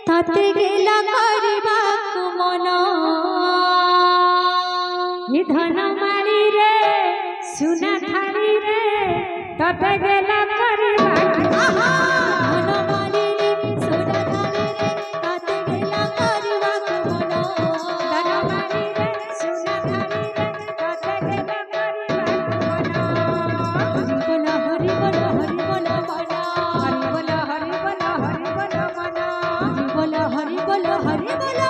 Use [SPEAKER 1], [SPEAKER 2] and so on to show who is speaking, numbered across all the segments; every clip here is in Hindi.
[SPEAKER 1] ताते गेला करबाकु मन ये धन माली रे सुना थाली रे ताते गेला करबाकु धन माली रे सुना थाली रे ताते गेला करबाकु मन धन माली रे सुना थाली रे ताते गेला करबाकु मन हरि बोल हरि बोल हरि बोल हरि बोल मन हरि बोल हरि बोल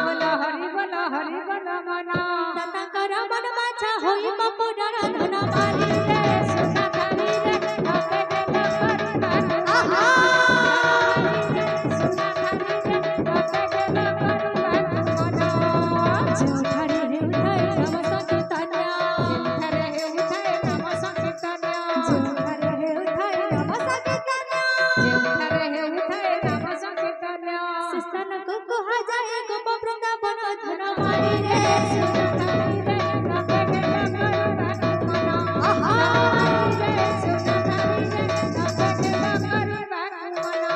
[SPEAKER 1] मना हरि बोल हरि बोल मना दाता कर मन माछा होई मपुरा धन माली रे सुना थाली रे ताते गेला करबाकु आहा सुना थाली रे ताते गेला करबाकु मना जोठारे हे उठाए नम संकीर्तन्या जोठारे हे उठाए नम संकीर्तन्या जोठारे हे उठाए नम संकीर्तन्या जोठारे हे उठाए नम संकीर्तन्या सिस्तन को कहा जाए गोप वृंदावन धन माली रे सुना थाली रे ताते गेला करबाकु मना आहा रे सुना थाली रे ताते गेला करबाकु मना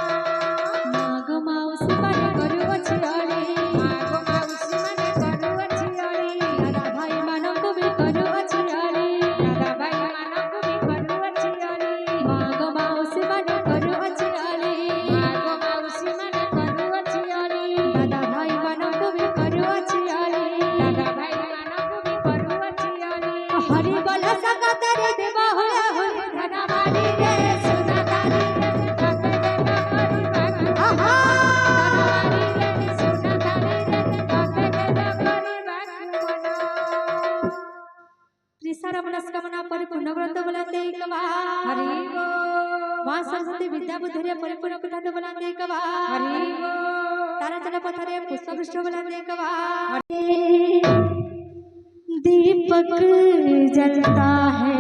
[SPEAKER 1] माग माउसी माने करूअछि अली माग माउसी माने करूअछि अली दादा भाई मानक भी करूअछि अली दादा भाई मानक भी करूअछि अली माग माउसी माने करूअछि अली माग माउसी माने करूअछि अली दादा भाई मानक भी करूअछि अली दादा भाई मानक भी करूअछि अली हरि बोल संगत रे देवा होया होली धन माली रे सुना थाली रे ताते गेला करबाकु आहा धन माली रे सुना थाली रे ताते गेला करबाकु मना त्रिसारा मनस्कामना परिपूर्ण व्रत बोलते एकवा हरि बोल मां सरस्वती विद्या बुद्धिरे परिपूर्ण पिठाद बोलते एकवा हरि बोल तारा चला पथरे पुष्प वृष्ट बोलते एकवा दीपक जलता है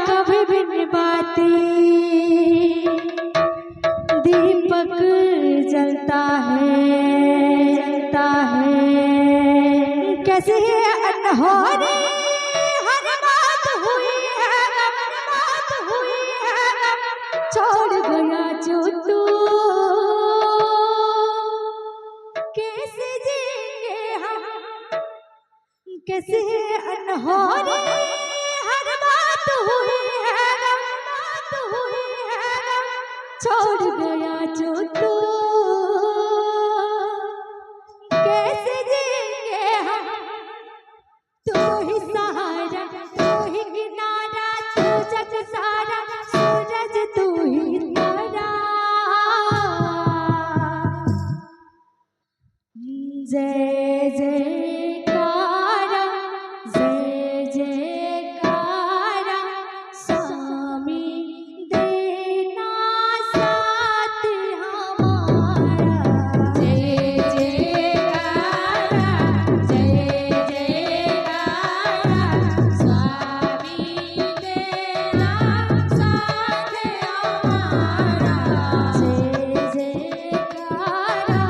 [SPEAKER 1] कभी बिन बाती दीपक जलता है कैसे अनहोनी हर बात हुई है बात हुई है छोड़ गया जो तू कैसे जिएंगे हम कैसे अनहोनी हर बात हुई है बात हुई है छोड़ गया जो तू कैसे जिएंगे हम तू ही सहारा तू ही किनारा तू जग सारा सूरज तू ही तारा जय जयकारा जय जयकारा स्वामी देना साथ हमारा जय जयकारा जय जयकारा स्वामी देना साथ हमारा जय जयकारा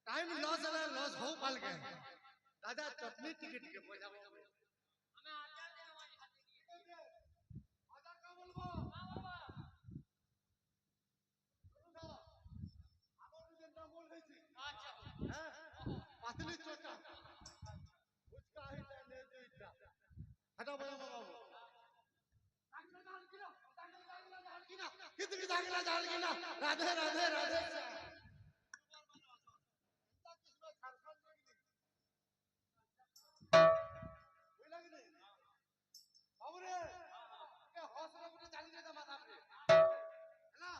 [SPEAKER 2] टाइम लॉस है लॉस हो पाल के दादा चटनी टिकट के पैसा असली चोटा उसका ही जाने जो इच्छा हटा बजा बाबू कितनी दागला डाल की ना राधे राधे राधे बाबू रे क्या हौसला पूरे डाली देता माता पे है ना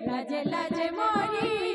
[SPEAKER 1] लाजे लाजे मोरी